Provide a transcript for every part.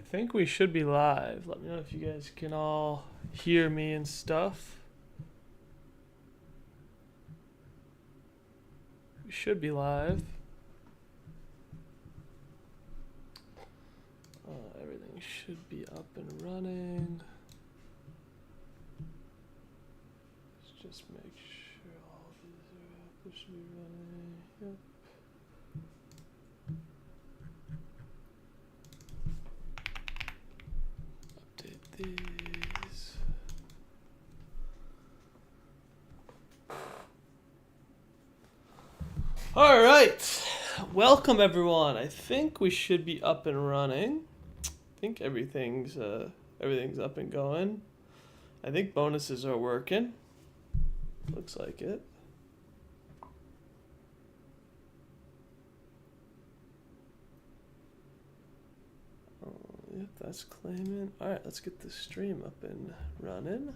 think we should be live. Let me know if you guys can all hear me and stuff. We should be live. Everything should be up and running. Let's just make sure all of these are up. This should be running. Yep. These. All right, welcome everyone. I think we should be up and running. I think everything's up and going. I think bonuses are working. Looks like it. Yep, that's claiming. All right, let's get the stream up and running.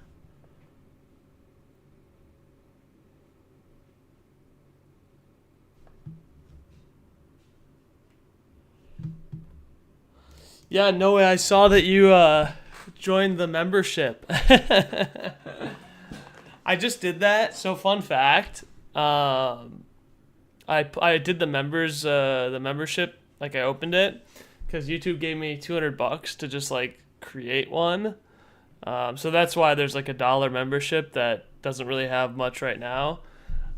Yeah, no way. I saw that you joined the membership. I just did that. So fun fact, I did the membership. Like I opened it. Because YouTube gave me $200 to just like create one, so that's why there's like $1 membership that doesn't really have much right now.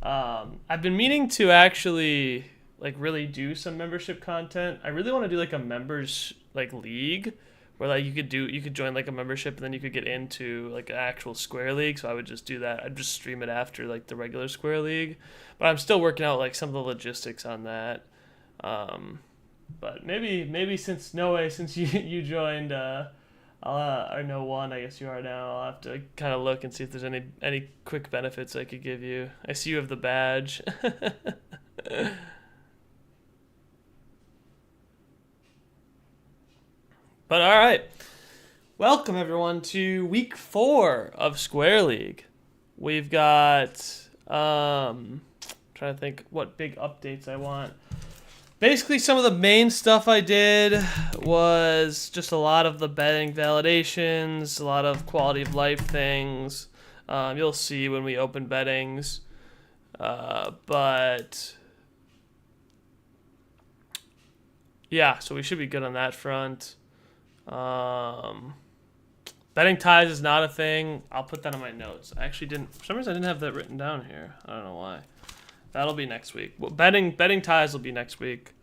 I've been meaning to actually like really do some membership content. I really want to do like a members like league where like you could join like a membership and then you could get into like an actual Square League. So I would just do that. I'd just stream it after like the regular Square League, but I'm still working out like some of the logistics on that. But maybe since you joined, or no one, I guess you are now. I'll have to kind of look and see if there's any quick benefits I could give you. I see you have the badge. But all right, welcome everyone to week 4 of Square League. We've got trying to think what big updates I want. Basically, some of the main stuff I did was just a lot of the betting validations, a lot of quality of life things. You'll see when we open bettings. But yeah, so we should be good on that front. Betting ties is not a thing. I'll put that on my notes. I actually didn't, for some reason I didn't have that written down here. I don't know why. That'll be next week. Well, betting ties will be next week.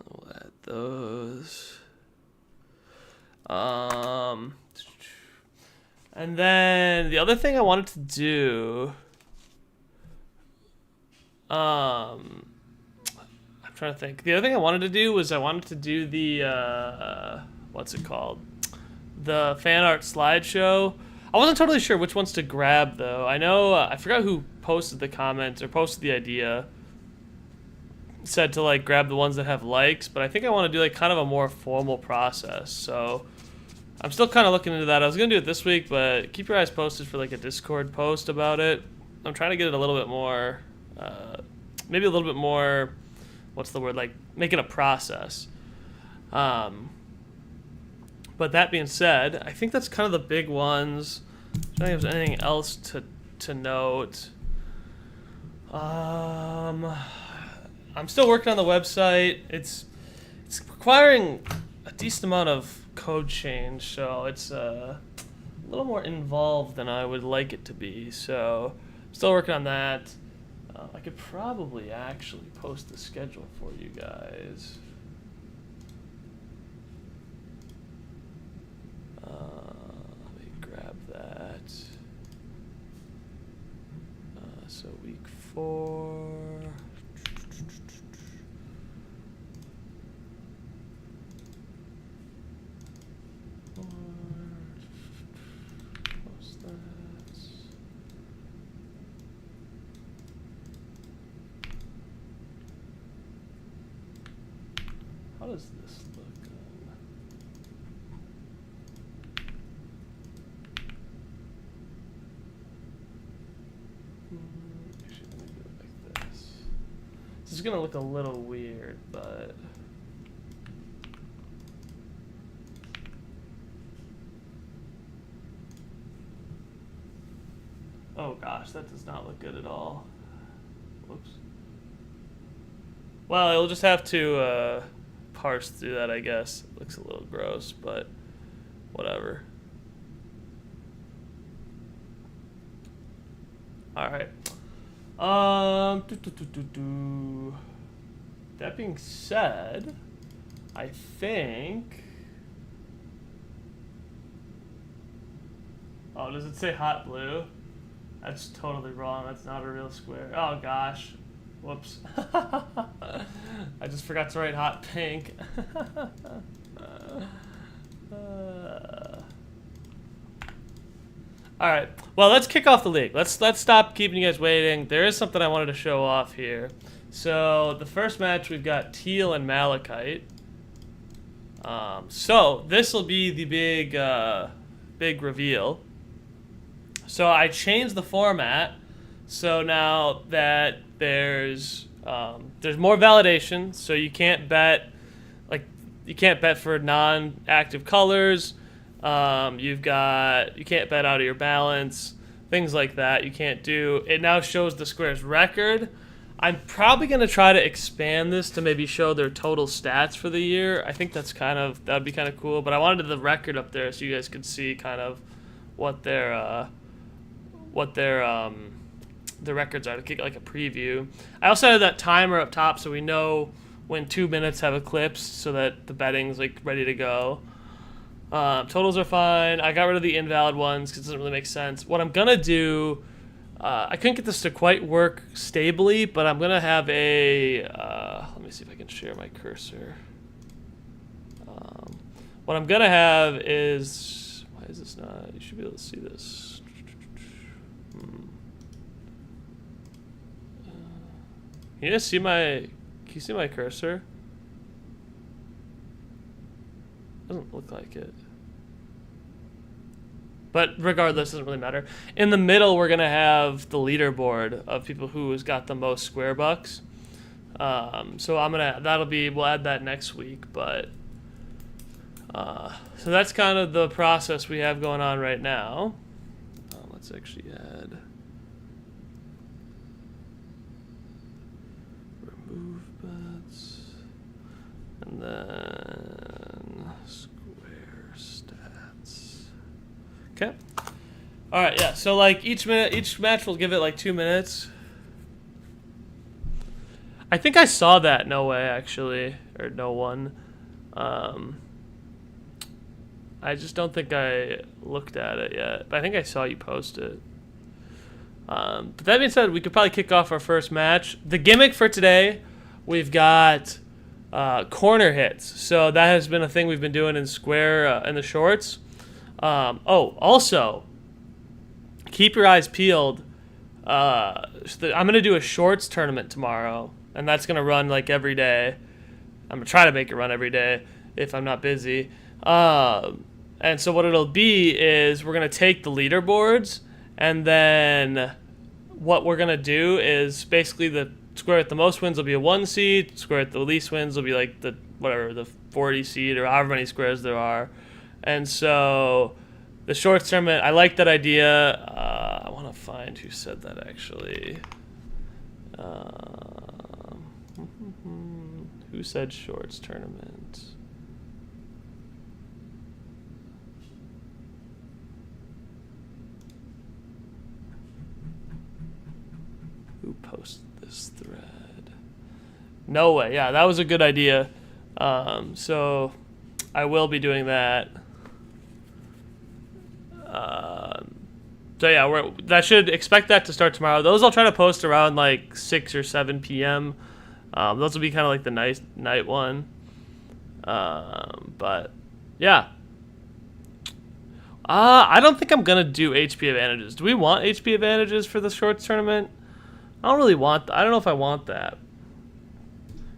We'll add those. And then the other thing I wanted to do. I'm trying to think. The other thing I wanted to do was I wanted to do the what's it called? The fan art slideshow. I wasn't totally sure which ones to grab though. I know I forgot who posted the comment or posted the idea. Said to like grab the ones that have likes, but I think I want to do like kind of a more formal process. So I'm still kind of looking into that. I was gonna do it this week, but keep your eyes posted for like a Discord post about it. I'm trying to get it a little bit more, maybe a little bit more. What's the word? Like make it a process. But that being said, I think that's kind of the big ones. I don't think there's anything else to note. I'm still working on the website. It's requiring a decent amount of code change, so it's a little more involved than I would like it to be. So I'm still working on that. I could probably actually post the schedule for you guys. Let me grab that. So week 4. Post that. How does this look? Actually, let me do it like this. This is gonna look a little weird, but oh gosh, that does not look good at all. Whoops. Well, you'll just have to parse through that, I guess. It looks a little gross, but whatever. All right. That being said, I think. Oh, does it say hot blue? That's totally wrong. That's not a real square. Oh gosh. Whoops. I just forgot to write hot pink. All right. Well, let's kick off the league. Let's stop keeping you guys waiting. There is something I wanted to show off here. So the first match, we've got Teal and Malachite. So this will be the big reveal. So I changed the format. So now that there's more validation, so you can't bet for non-active colors. You can't bet out of your balance, things like that. You can't do. It now shows the squares record. I'm probably gonna try to expand this to maybe show their total stats for the year. I think that'd be kind of cool. But I wanted the record up there so you guys could see kind of what their the records are, to get like a preview. I also had that timer up top so we know when 2 minutes have eclipsed, so that the betting's like ready to go. Totals are fine. I got rid of the invalid ones because it doesn't really make sense. What I'm gonna do, I couldn't get this to quite work stably, but I'm gonna have a let me see if I can share my cursor. What I'm gonna have is, why is this not, you should be able to see this. Can you see my cursor? Doesn't look like it. But regardless, it doesn't really matter. In the middle, we're gonna have the leaderboard of people who's got the most square bucks. So we'll add that next week. But so that's kind of the process we have going on right now. Let's actually add. And then square stats. Okay. All right. Yeah. So like each match we'll give it like 2 minutes. I think I saw that. No way, actually, or no one. I just don't think I looked at it yet. But I think I saw you post it. But that being said, we could probably kick off our first match. The gimmick for today, we've got corner hits. So that has been a thing we've been doing in square in the shorts. Also, keep your eyes peeled. I'm gonna do a shorts tournament tomorrow, and that's gonna run like every day. I'm gonna try to make it run every day if I'm not busy. And so what it'll be is we're gonna take the leaderboards, and then what we're gonna do is basically the square with the most wins will be a 1 seed. Square with the least wins will be like the 40 seed or however many squares there are. And so the shorts tournament, I like that idea. I want to find who said that actually. Who said shorts tournament? Who posted this thread? No way. Yeah, that was a good idea. So I will be doing that. So yeah, that should expect that to start tomorrow. Those I'll try to post around like 6 or 7 p.m. Those will be kind of like the night one. But yeah. I don't think I'm gonna do HP advantages. Do we want HP advantages for the shorts tournament? I don't really want. I don't know if I want that,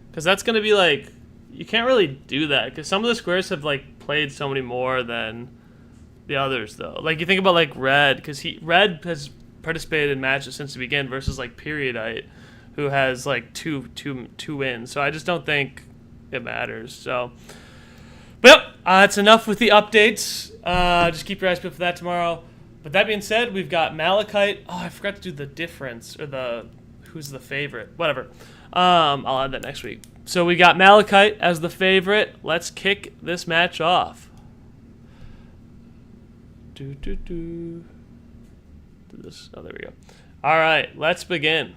because that's gonna be like, you can't really do that because some of the squares have like played so many more than the others though. Like you think about like Red, because Red has participated in matches since the beginning versus like Periodite, who has like two wins. So I just don't think it matters. So, but yep, that's enough with the updates. Just keep your eyes peeled for that tomorrow. But that being said, we've got Malachite. Oh, I forgot to do the difference or the who's the favorite. Whatever. I'll add that next week. So we got Malachite as the favorite. Let's kick this match off. Do this. Oh, there we go. All right, let's begin.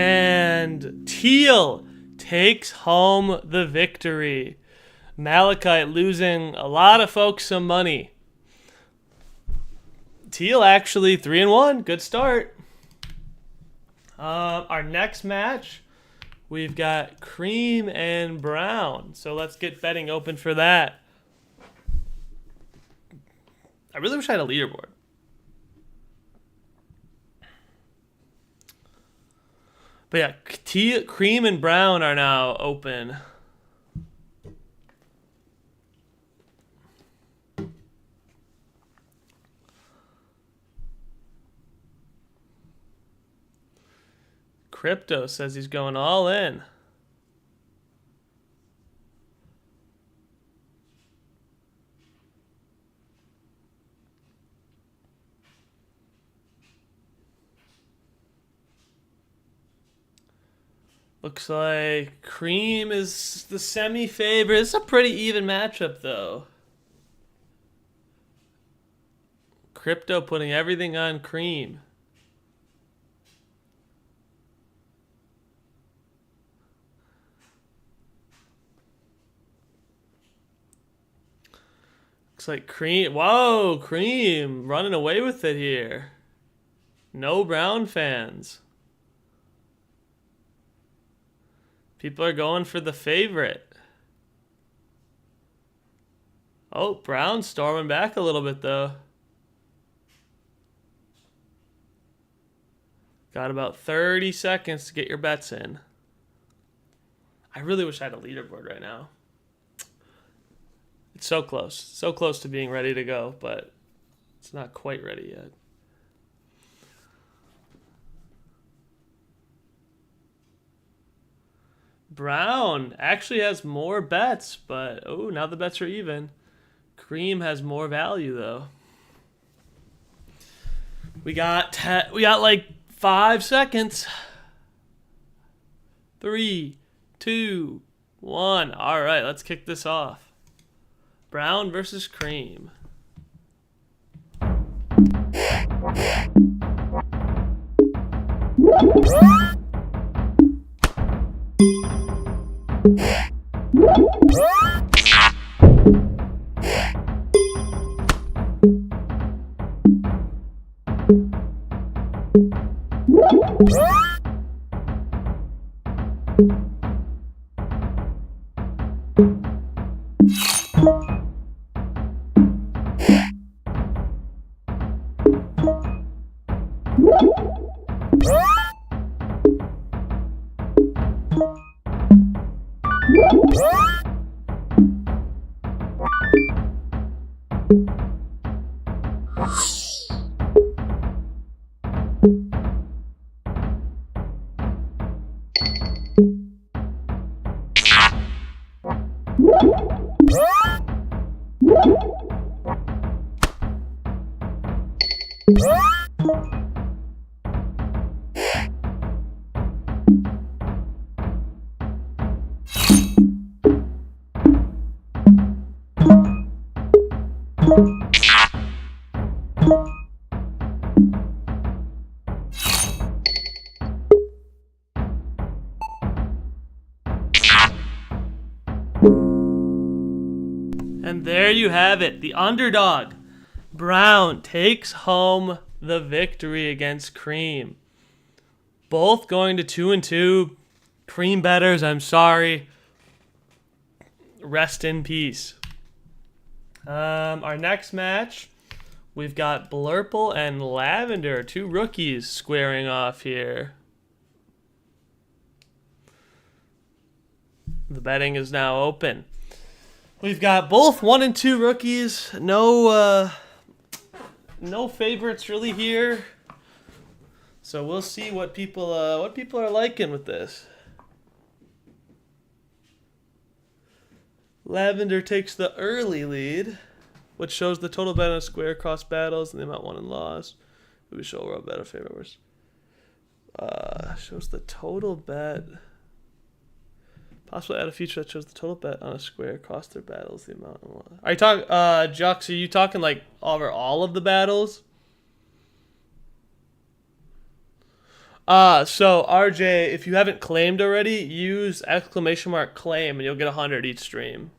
And Teal takes home the victory. Malachite losing a lot of folks some money. Teal actually 3-1. Good start. Our next match, we've got Cream and Brown. So let's get betting open for that. I really wish I had a leaderboard. But yeah, Cream and Brown are now open. Crypto says he's going all in. Looks like Cream is the semi-favorite. It's a pretty even matchup, though. Crypto putting everything on Cream. Looks like Cream. Whoa, Cream running away with it here. No Brown fans. People are going for the favorite. Oh, Brown storming back a little bit, though. Got about 30 seconds to get your bets in. I really wish I had a leaderboard right now. It's so close. So close to being ready to go, but it's not quite ready yet. Brown actually has more bets, but oh, now the bets are even. Cream has more value though. We got like 5 seconds. 3, 2, 1. All right, let's kick this off. Brown versus Cream. And there you have it. The underdog, Brown, takes home the victory against Cream. Both going to 2-2. Cream betters, I'm sorry. Rest in peace. Our next match, we've got Blurple and Lavender, two rookies squaring off here. The betting is now open. We've got both 1 and 2 rookies. No favorites really here. So we'll see what people are liking with this. Lavender takes the early lead, which shows the total bet on a square across battles and the amount won and lost. We show world bet of favorites. Shows the total bet. Possibly add a feature that shows the total bet on a square across their battles, the amount and lost. Are you talking, Jux? Are you talking like over all of the battles? So RJ, if you haven't claimed already, use !claim and you'll get 100 each stream.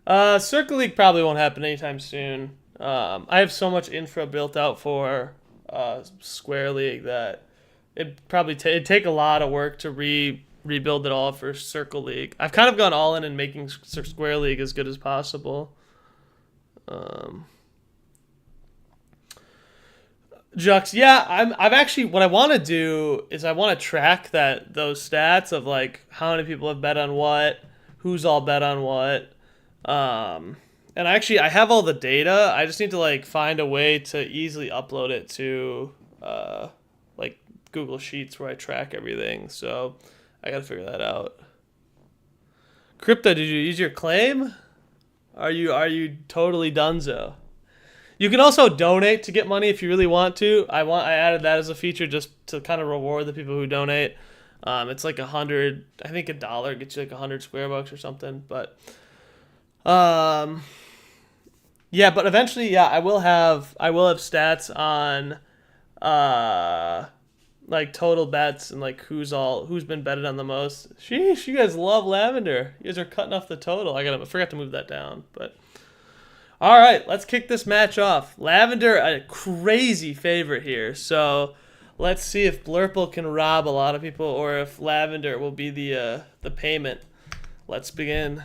Circle League probably won't happen anytime soon. I have so much infra built out for Square League that it'd probably take a lot of work to rebuild it all for Circle League. I've kind of gone all in and making Square League as good as possible. Jux, yeah, I've actually, what I want to do is I want to track those stats of like how many people have bet on what, who's all bet on what. And actually I have all the data. I just need to like find a way to easily upload it to like Google Sheets where I track everything. So I got to figure that out. Crypto, did you use your claim? Are you totally donezo? You can also donate to get money if you really want to. I added that as a feature just to kind of reward the people who donate. It's like 100. I think $1 gets you like 100 square bucks or something. But yeah. But eventually, yeah, I will have stats on like total bets and like who's been betted on the most. Sheesh, you guys love Lavender. You guys are cutting off the total. I forgot to move that down, but. All right, let's kick this match off. Lavender, a crazy favorite here. So let's see if Blurple can rob a lot of people or if Lavender will be the payment. Let's begin.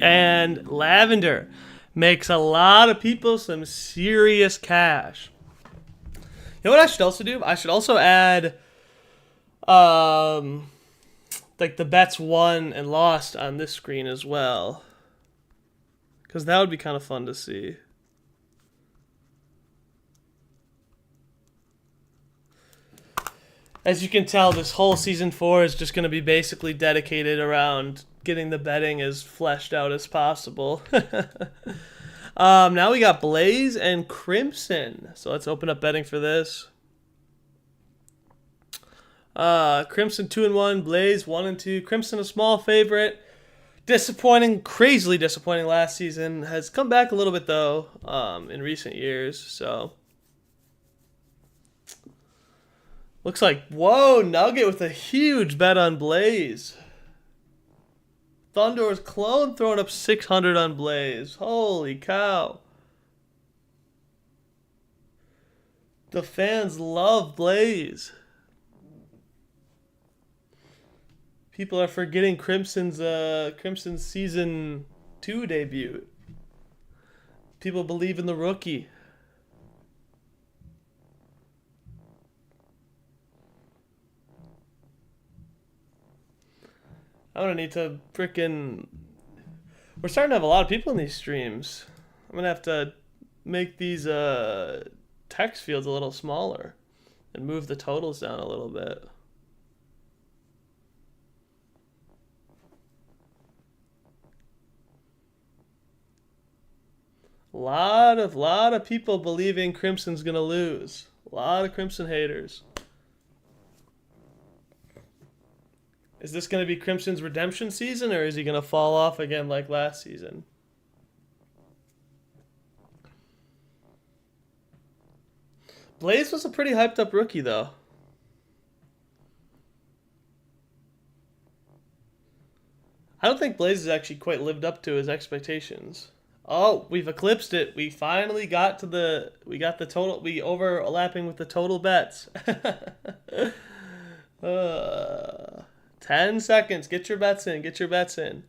And Lavender makes a lot of people some serious cash. You know what I should also do? I should also add like the bets won and lost on this screen as well, because that would be kind of fun to see. As you can tell, this whole season 4 is just going to be basically dedicated around getting the betting as fleshed out as possible. Now we got Blaze and Crimson. So let's open up betting for this. Crimson 2-1, Blaze 1-2. Crimson a small favorite. Disappointing, crazily disappointing last season. Has come back a little bit though in recent years. So looks like, whoa, Nugget with a huge bet on Blaze. Thundor's clone throwing up 600 on Blaze. Holy cow. The fans love Blaze. People are forgetting Crimson's season 2 debut. People believe in the rookie. I'm gonna need to frickin'... We're starting to have a lot of people in these streams. I'm gonna have to make these text fields a little smaller and move the totals down a little bit. Lot of people believing Crimson's gonna lose. A lot of Crimson haters. Is this going to be Crimson's redemption season, or is he going to fall off again like last season? Blaze was a pretty hyped up rookie, though. I don't think Blaze has actually quite lived up to his expectations. Oh, we've eclipsed it. We finally got to the... We got the total... We overlapping with the total bets. 10 seconds. Get your bets in. Get your bets in.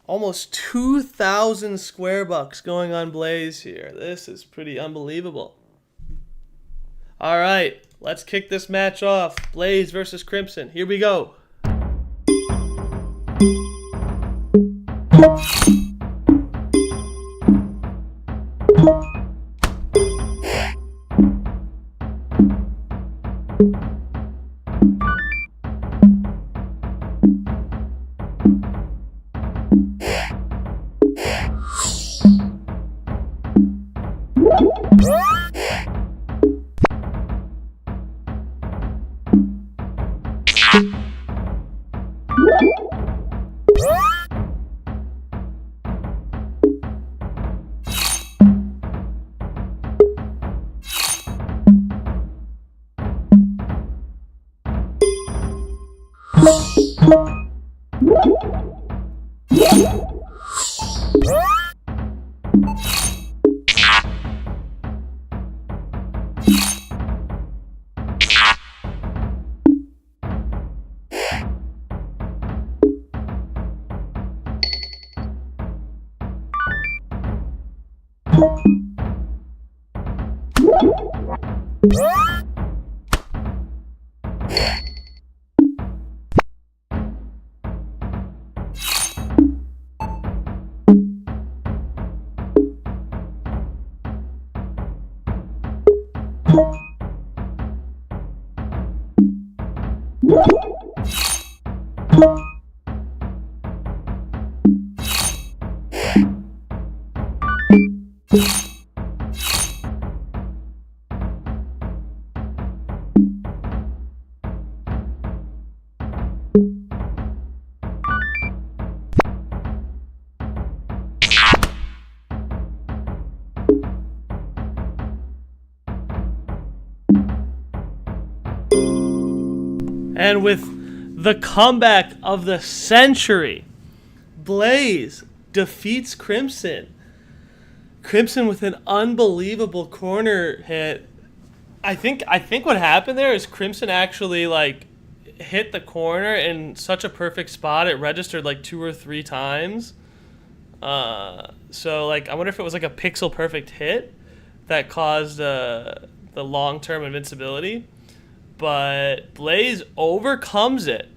Almost 2,000 square bucks going on Blaze here. This is pretty unbelievable. All right. Let's kick this match off. Blaze versus Crimson. Here we go. And with the comeback of the century, Blaze defeats Crimson. Crimson with an unbelievable corner hit. I think what happened there is Crimson actually like hit the corner in such a perfect spot. It registered like 2 or 3 times. So like I wonder if it was like a pixel perfect hit that caused the long-term invincibility. But Blaze overcomes it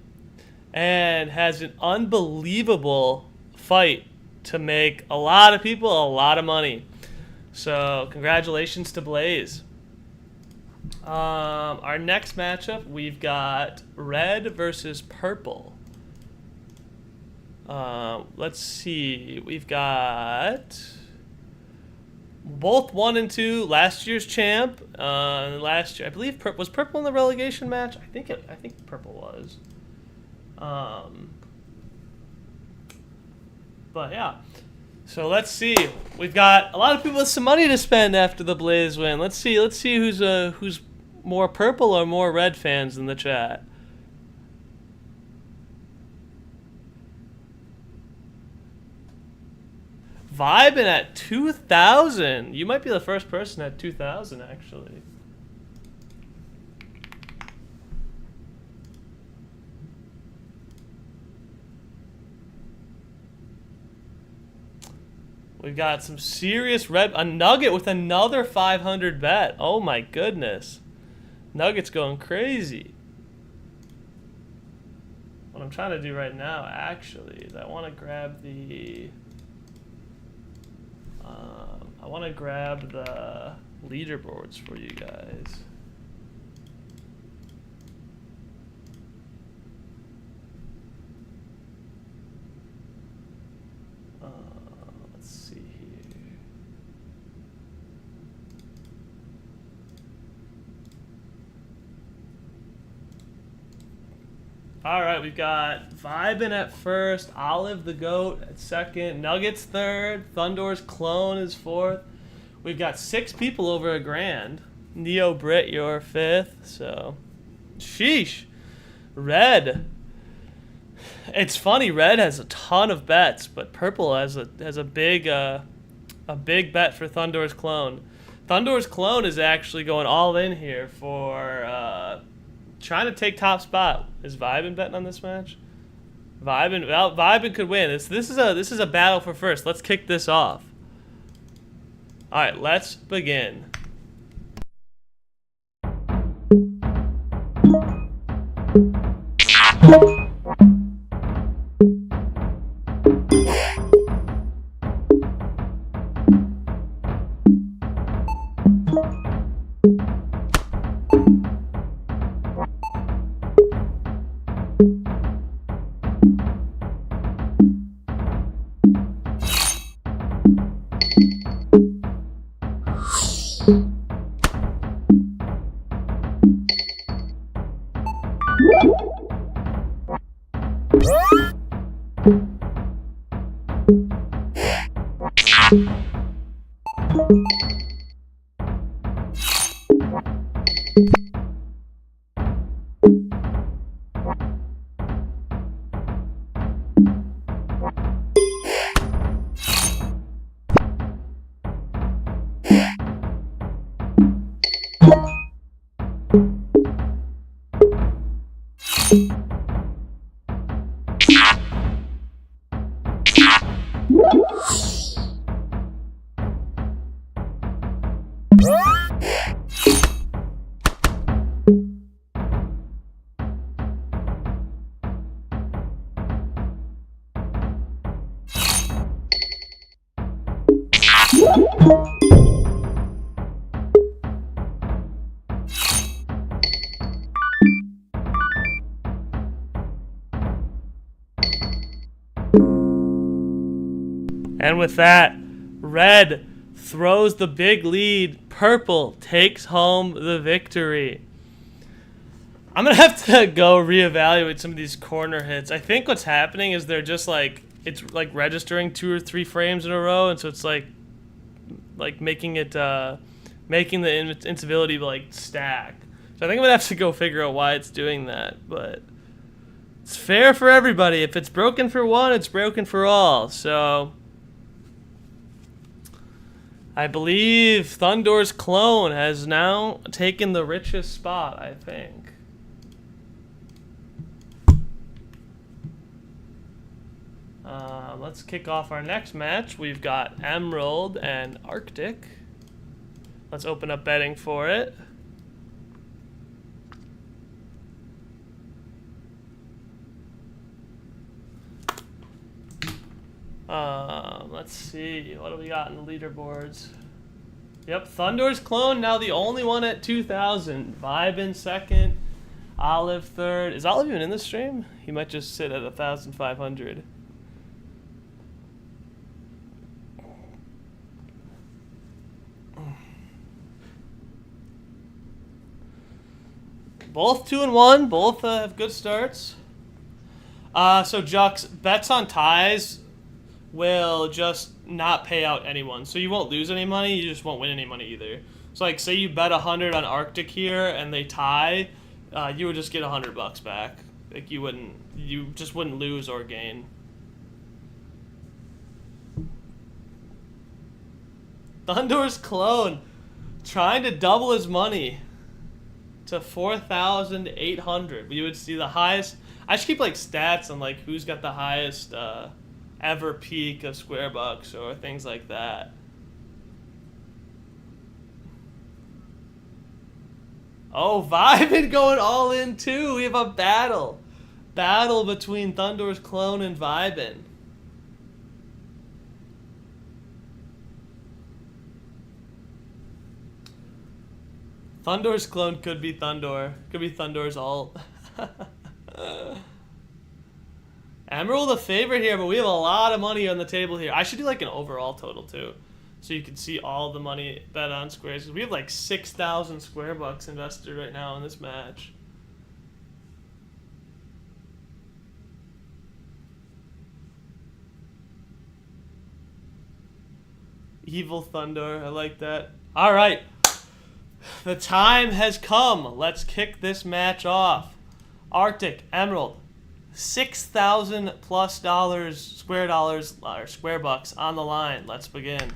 and has an unbelievable fight to make a lot of people a lot of money. So congratulations to Blaze. Our next matchup, we've got red versus purple. Let's see. We've got both 1 and 2 last year's champ. Last year, I believe, was purple in the relegation match. I think purple was. But yeah. So let's see. We've got a lot of people with some money to spend after the Blaze win. Let's see who's more purple or more red fans in the chat. Vibing at 2,000. You might be the first person at 2,000 actually. We've got some serious red. A Nugget with another 500 bet. Oh my goodness. Nugget's going crazy. What I'm trying to do right now, actually, is I want to grab the... leaderboards for you guys. Let's see here. All right, we've got Vibin at first, Olive the Goat at second, Nuggets third, Thundor's Clone is fourth. We've got 6 people over $1,000. Neo Brit, you're fifth. So, sheesh. Red. It's funny. Red has a ton of bets, but purple has a big bet for Thundor's Clone. Thundor's Clone is actually going all in here for trying to take top spot. Is Vibin betting on this match? Vibin could win. This is a battle for first. Let's kick this off. All right, let's begin. And with that, red throws the big lead. Purple takes home the victory. I'm going to have to go reevaluate some of these corner hits. I think what's happening is they're just like, it's like registering 2 or 3 frames in a row. And so it's like making it, making the invincibility like stack. So I think I'm going to have to go figure out why it's doing that. But it's fair for everybody. If it's broken for one, it's broken for all. So... I believe Thundor's clone has now taken the richest spot, I think. Let's kick off our next match. We've got Emerald and Arctic. Let's open up betting for it. Let's see. What do we got in the leaderboards? Yep, Thundor's clone now the only one at 2,000. Vibe in second. Olive third. Is Olive even in the stream? He might just sit at 1,500. Both 2-1. Both have good starts. So Jux, bets on ties will just not pay out anyone. So you won't lose any money. You just won't win any money either. So like, say you bet 100 on Arctic here and they tie, you would just get $100 back. Like you just wouldn't lose or gain. Thundor's clone trying to double his money to 4,800. You would see the highest. I should keep like stats on like who's got the highest ever peak of square bucks or things like that. Oh, Vibin going all in too. We have a battle between Thundor's clone and Vibin. Thundor's clone could be Thundor. Could be Thundor's alt. Emerald a favorite here, but we have a lot of money on the table here. I should do like an overall total too, so you can see all the money bet on squares. We have like 6,000 square bucks invested right now in this match. Evil Thundor, I like that. All right. The time has come. Let's kick this match off. Arctic, Emerald, $6,000+ square bucks on the line. Let's begin.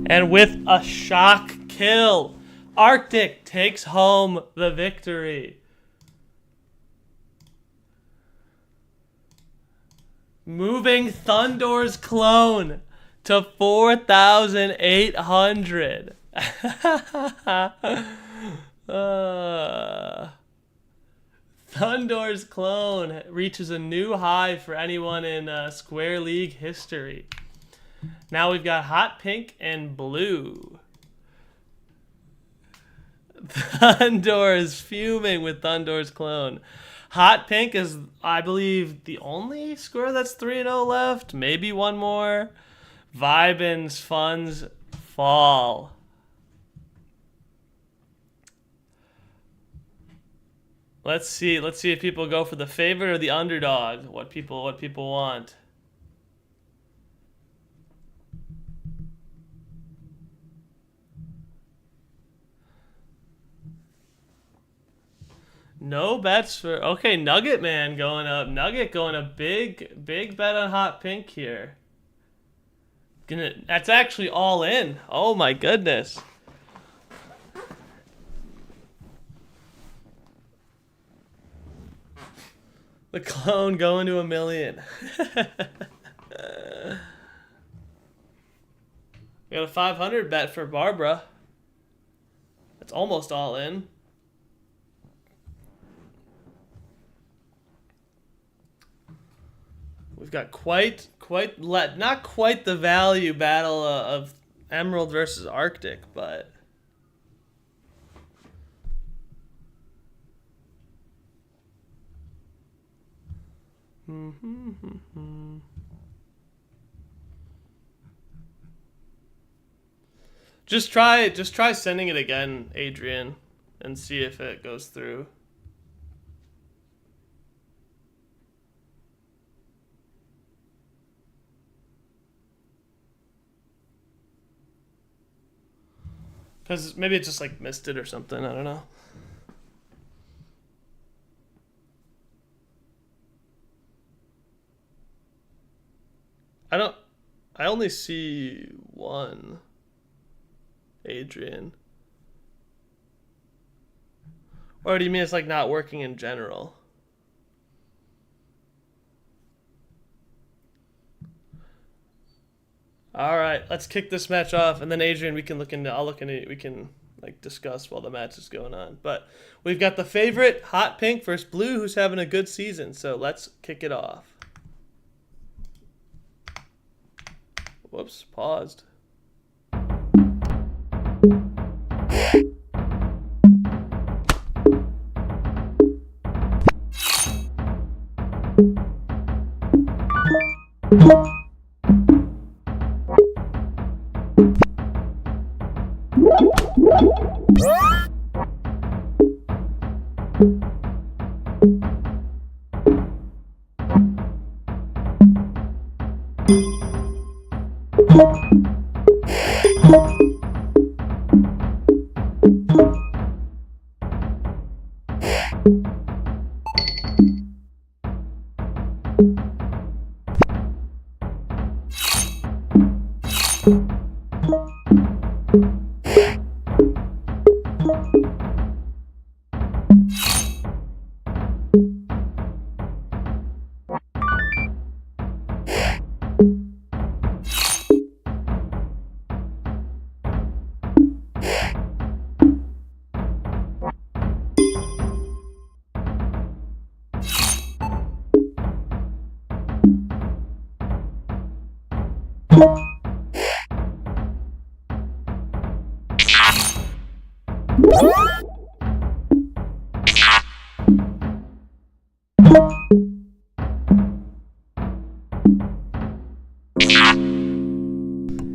And with a shock kill, Arctic takes home the victory. Moving Thundor's clone to 4,800. Thundor's clone reaches a new high for anyone in Square League history. Now we've got hot pink and blue. Thundor is fuming with Thundor's clone. Hot Pink is, I believe, the only score that's 3-0 left. Maybe one more. Vibin's funds fall. Let's see if people go for the favorite or the underdog. What people want. No bets for... Okay, Nugget Man going up. Nugget going a big bet on Hot Pink here. That's actually all in. Oh my goodness. The clone going to 1 million. We got a 500 bet for Barbara. That's almost all in. We've got not quite the value battle of Emerald versus Arctic, but just try sending it again, Adrian, and see if it goes through. Because maybe it just like missed it or something. I don't know. I only see one. Adrian. Or do you mean it's like not working in general? All right, let's kick this match off, and then Adrian, I'll look into it. We can like discuss while the match is going on. But we've got the favorite, Hot Pink versus Blue, who's having a good season. So let's kick it off. Whoops, paused.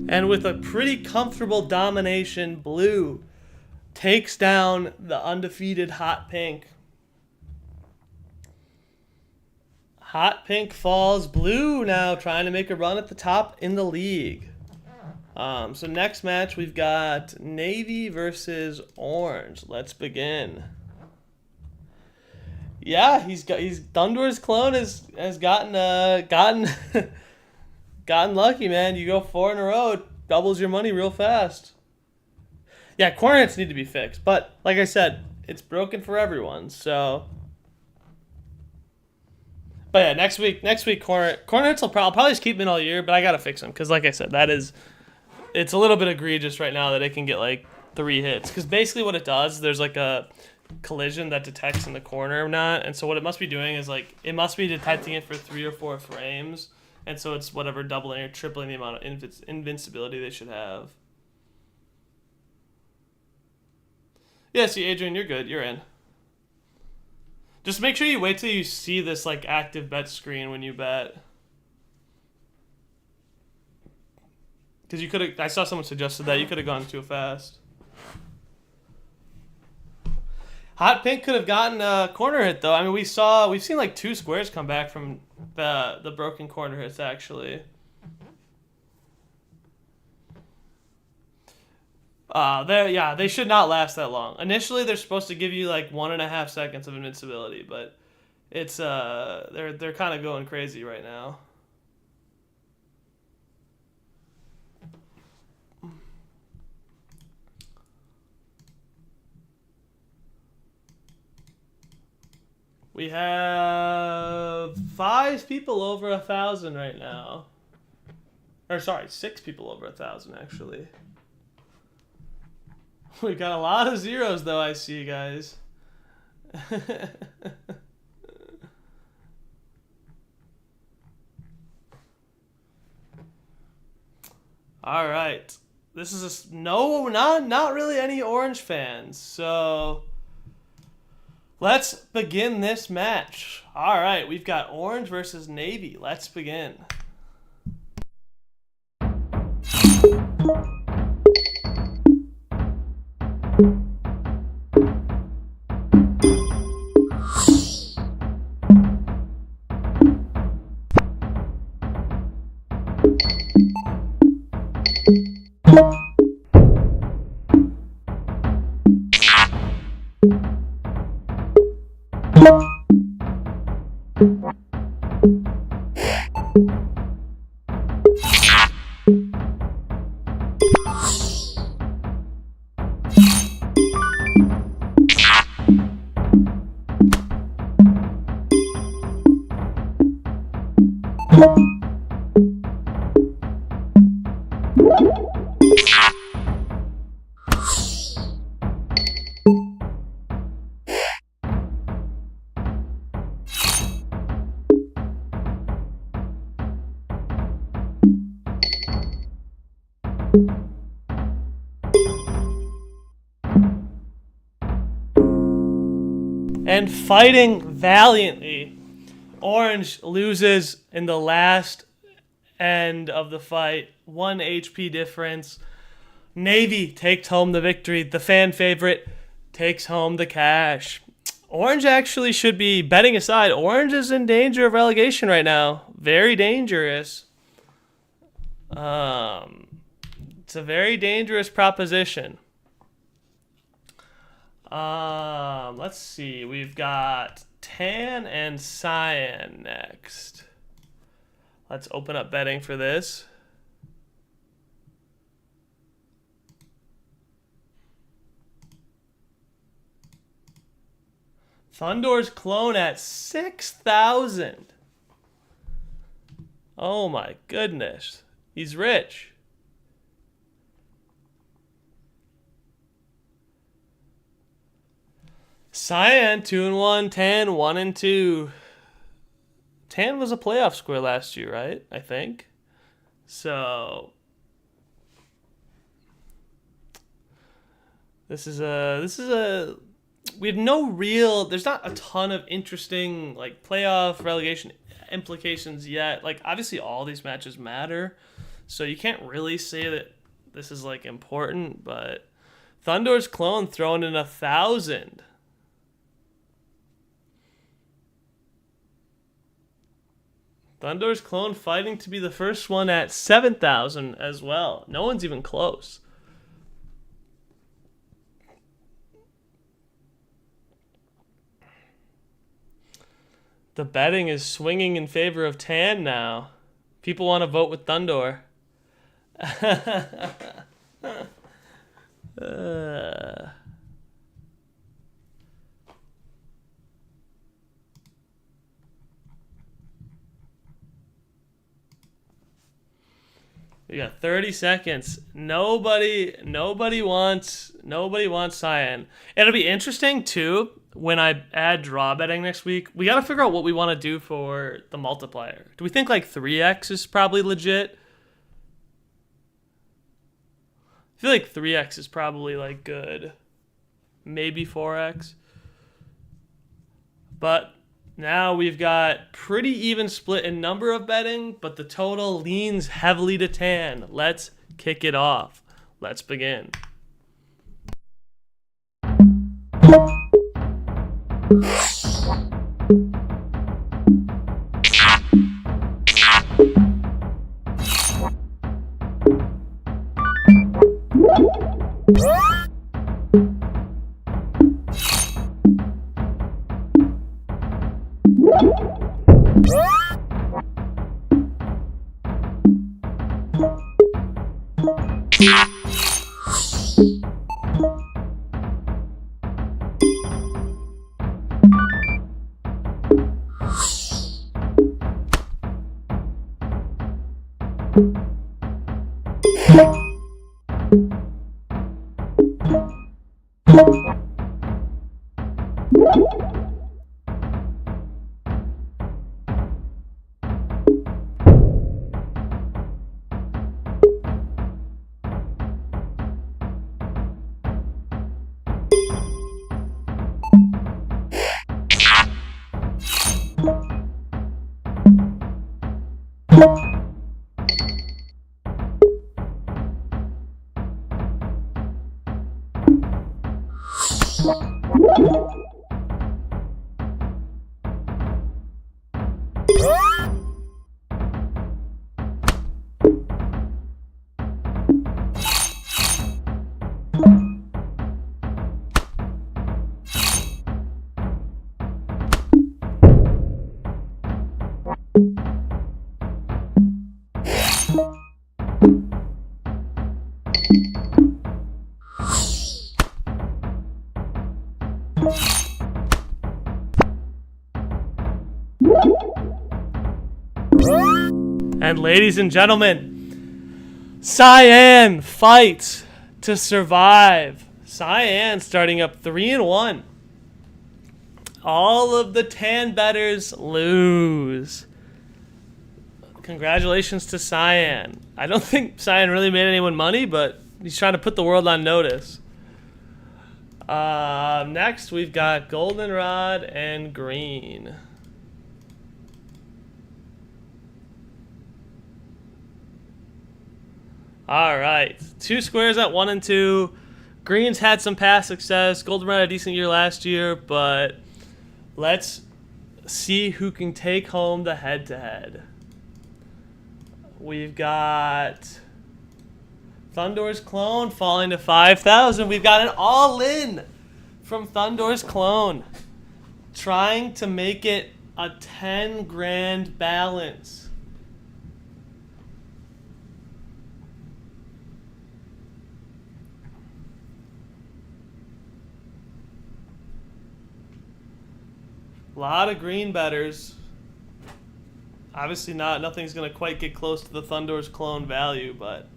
And with a pretty comfortable domination, Blue takes down the undefeated Hot Pink. Hot Pink falls. Blue now trying to make a run at the top in the league. So next match we've got Navy versus Orange. Let's begin. Yeah, Thundor's clone has gotten gotten lucky, man. You go 4 in a row, it doubles your money real fast. Yeah, corner hits need to be fixed, but like I said, it's broken for everyone. So, but yeah, next week corner hits I'll probably just keep them in all year, but I gotta fix them because, like I said, it's a little bit egregious right now that it can get like 3 hits. Because basically what it does, there's like a collision that detects in the corner or not, and so what it must be doing is like it must be detecting it for 3 or 4 frames. And so it's whatever doubling or tripling the amount of invincibility they should have. Yeah, see, Adrian, you're good. You're in. Just make sure you wait till you see this like active bet screen when you bet. Because you could have, I saw someone suggested that. You could have gone too fast. Hot Pink could have gotten a corner hit though. I mean, we've seen like 2 squares come back from the broken corner hits actually. They should not last that long. Initially, they're supposed to give you like 1.5 seconds of invincibility, but it's they're kind of going crazy right now. We have 5 people over 1,000 right now. Or sorry, 6 people over 1,000 actually. We got a lot of zeros though, I see, guys. All right. This is not really any orange fans. So let's begin this match. All right, we've got orange versus navy. Let's begin. And fighting valiantly, orange loses in the last end of the fight. 1 HP difference. Navy takes home the victory. The fan favorite takes home the cash. Orange actually should be, betting aside, orange is in danger of relegation right now. Very dangerous. It's a very dangerous proposition. Let's see. We've got Tan and Cyan next. Let's open up betting for this. Thundor's clone at 6,000. Oh my goodness. He's rich. Cyan 2-1, Tan 1-2. Tan was a playoff square last year, right? I think. So this is a we have no real, there's not a ton of interesting like playoff relegation implications yet. Like obviously all these matches matter, so you can't really say that this is like important, but Thundor's clone throwing in 1,000. Thundor's clone fighting to be the first one at 7,000 as well. No one's even close. The betting is swinging in favor of Tan now. People want to vote with Thundor. We got 30 seconds. Nobody wants Cyan. It'll be interesting too when I add draw betting next week. We got to figure out what we want to do for the multiplier. Do we think like 3x is probably legit? I feel like 3x is probably like good. maybe 4x. But now we've got pretty even split in number of betting, but the total leans heavily to tan. Let's kick it off. Let's begin. And ladies and gentlemen, Cyan fights to survive. Cyan starting up 3-1. All of the tan bettors lose. Congratulations to Cyan. I don't think Cyan really made anyone money, but he's trying to put the world on notice. Next, we've got Goldenrod and Green. All right, 2 squares at 1 and 2. Green's had some past success. Goldenrod had a decent year last year, but let's see who can take home the head-to-head. We've got Thundor's Clone falling to 5,000. We've got an all-in from Thundor's Clone, trying to make it a 10 grand balance. A lot of green bettors. Obviously nothing's going to quite get close to the Thundor's Clone value, but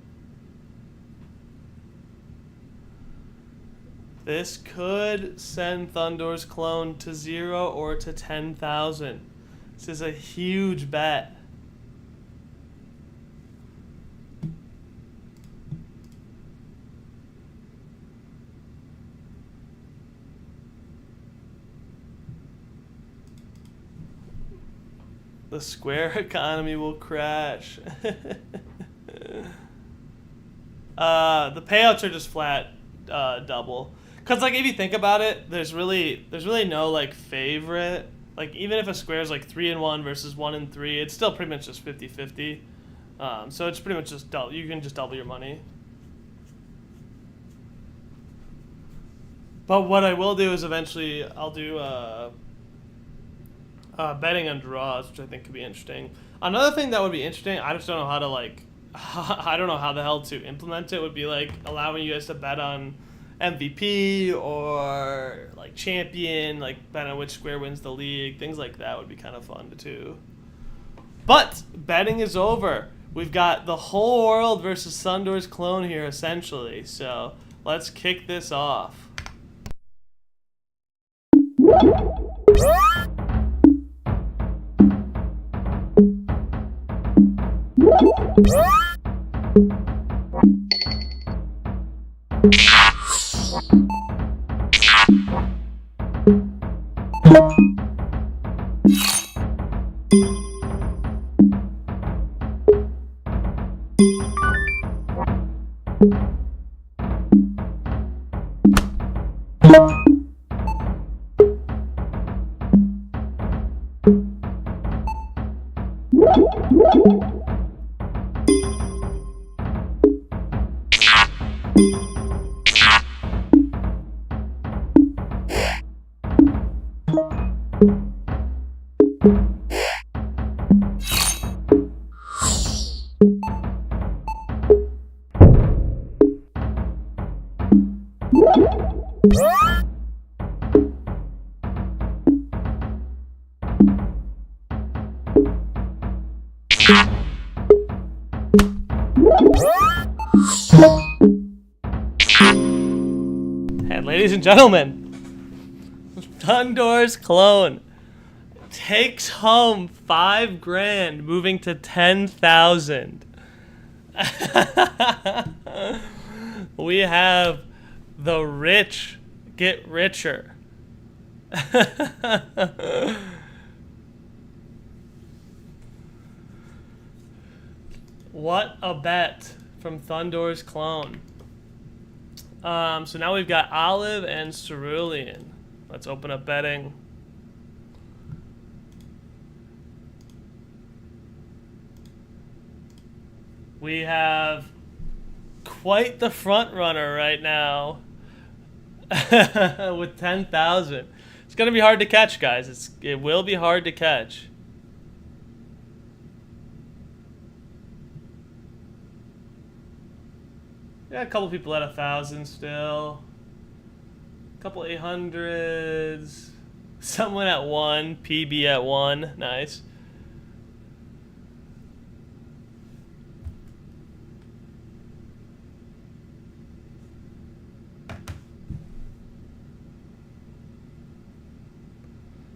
this could send Thundor's Clone to 0 or to 10,000. This is a huge bet. The square economy will crash. The payouts are just flat double. Cause like if you think about it, there's really no like favorite. Like even if a square is like 3-1 versus 1 and 3, it's still pretty much just 50-50. So it's pretty much just double. You can just double your money. But what I will do is eventually I'll do betting on draws, which I think could be interesting. Another thing that would be interesting, I just don't know how to like, I don't know how the hell to implement it, would be like allowing you guys to bet on MVP or like champion, like bet on which square wins the league. Things like that would be kind of fun too. But betting is over. We've got the whole world versus Thundor's Clone here essentially. So let's kick this off. And ladies and gentlemen, Thundor's clone takes home $5 grand, moving to 10,000. We have the rich get richer. What a bet from Thundor's clone. So now we've got Olive and Cerulean. Let's open up betting. We have quite the front runner right now with 10,000. It's gonna be hard to catch, guys. It will be hard to catch. Yeah, a couple people at 1,000 still. A couple 800s. Someone at 1. PB at 1. Nice.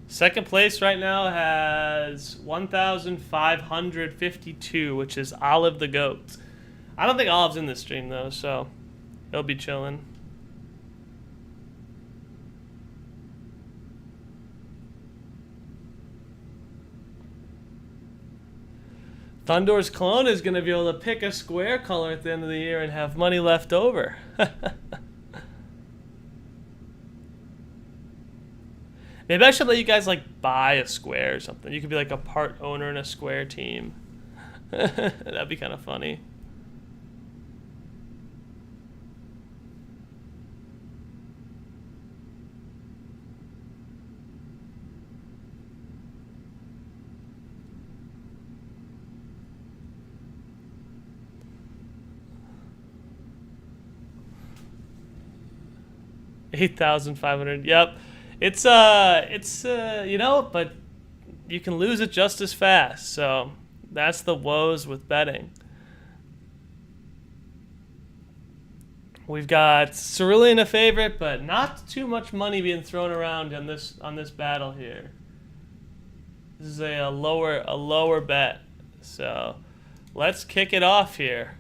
Second place right now has 1,552, which is Olive the Goat. I don't think Olive's in this stream though, so he'll be chilling. Thundor's clone is going to be able to pick a square color at the end of the year and have money left over. Maybe I should let you guys like buy a square or something. You could be like a part owner in a square team. That'd be kind of funny. $8,500. Yep. It's you know, but you can lose it just as fast. So that's the woes with betting. We've got Cerulean a favorite, but not too much money being thrown around on this battle here. This is a lower bet. So let's kick it off here.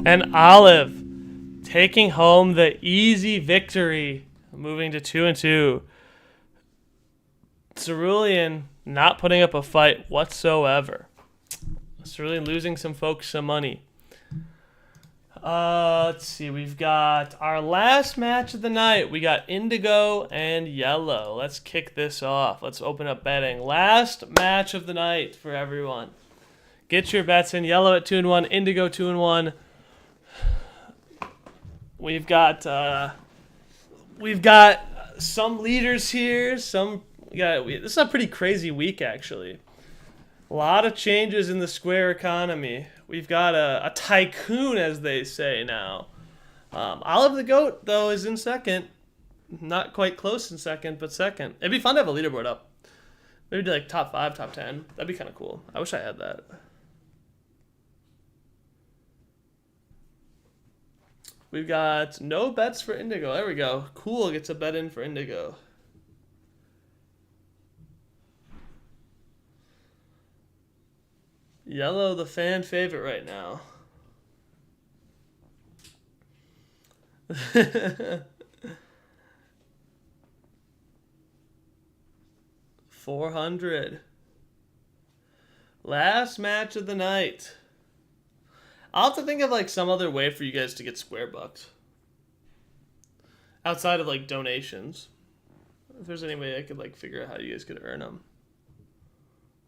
And Olive taking home the easy victory, moving to 2-2. Cerulean not putting up a fight whatsoever. Cerulean losing some folks some money. Let's see. We've got our last match of the night. We got Indigo and Yellow. Let's kick this off. Let's open up betting. Last match of the night for everyone. Get your bets in. Yellow at 2-1. Indigo 2-1. We've got We've got some leaders here. This is a pretty crazy week, actually. A lot of changes in the square economy. We've got a tycoon, as they say now. Olive the Goat, though, is in second. Not quite close in second, but second. It'd be fun to have a leaderboard up. Maybe do like top 5, top 10. That'd be kind of cool. I wish I had that. We've got no bets for Indigo. There we go. Cool gets a bet in for Indigo. Yellow, the fan favorite right now. 400. Last match of the night. I'll have to think of like some other way for you guys to get square bucks. Outside of like donations. If there's any way I could like figure out how you guys could earn them.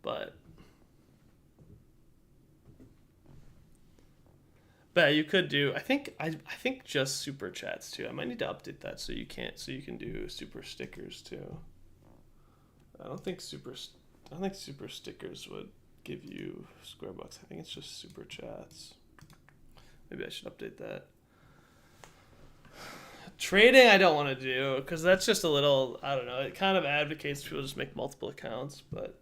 But you could do. I think just super chats too. I might need to update that so you can do super stickers too. I don't think super stickers would give you square bucks. I think it's just super chats. Maybe I should update that. Trading I don't want to do because that's just a little, I don't know, it kind of advocates people just make multiple accounts, but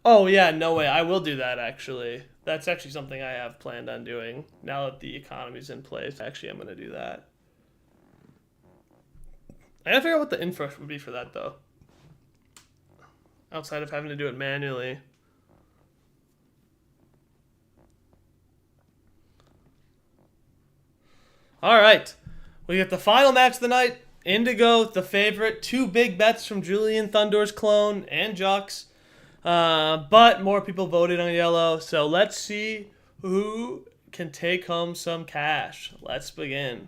oh yeah, no way. I will do that actually. That's actually something I have planned on doing now that the economy's in place. Actually, I'm going to do that. I gotta figure out what the info would be for that though. Outside of having to do it manually. All right, we get the final match of the night. Indigo, the favorite. 2 big bets from Julian, Thundor's clone, and Jux. But more people voted on yellow. So let's see who can take home some cash. Let's begin.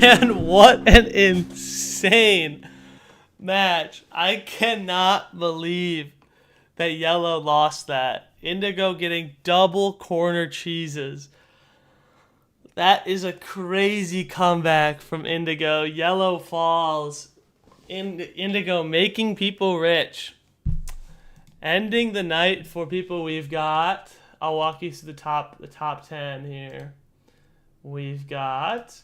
And what an insane match. I cannot believe that yellow lost that. Indigo getting double corner cheeses. That is a crazy comeback from Indigo. Yellow falls. Indigo making people rich. Ending the night for people we've got. I'll walk you through the top 10 here. We've got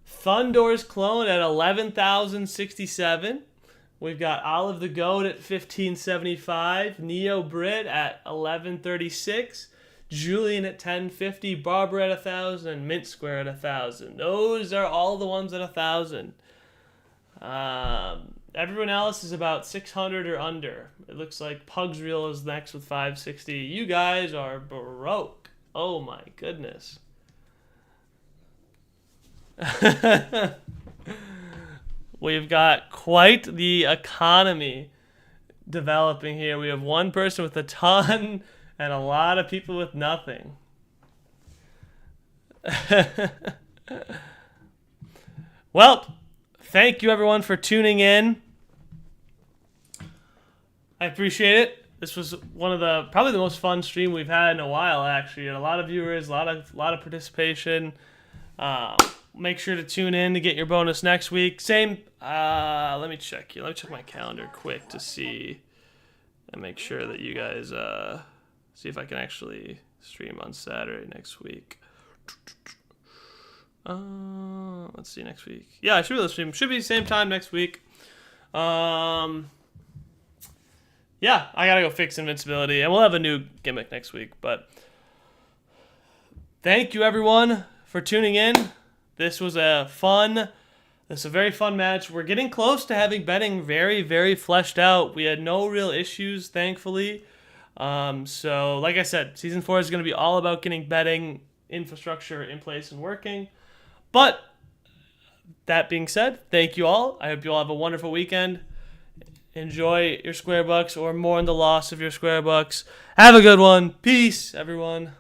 Thundor's clone at 11,067. We've got Olive the Goat at 1575. Neo Brit at 1136. Julian at 1050. Barbara at 1,000. And Mint Square at 1,000. Those are all the ones at 1,000. Everyone else is about 600 or under. It looks like Pug's Reel is next with 560. You guys are broke. Oh my goodness. we've got quite the economy developing here. We have one person with a ton and a lot of people with nothing. Well, thank you everyone for tuning in. I appreciate it. This was one of the probably the most fun stream we've had in a while. Actually, a lot of viewers, a lot of participation. Make sure to tune in to get your bonus next week. Same. Let me check here. Let me check my calendar quick to see and make sure that you guys see if I can actually stream on Saturday next week. Let's see next week. Yeah, I should be able to stream. Should be same time next week. Yeah, I gotta go fix invincibility, and we'll have a new gimmick next week. But thank you everyone for tuning in. This was a very fun match. We're getting close to having betting very, very fleshed out. We had no real issues, thankfully. So like I said, season 4 is going to be all about getting betting infrastructure in place and working. But that being said, thank you all. I hope you all have a wonderful weekend. Enjoy your square bucks or mourn the loss of your square bucks. Have a good one. Peace, everyone.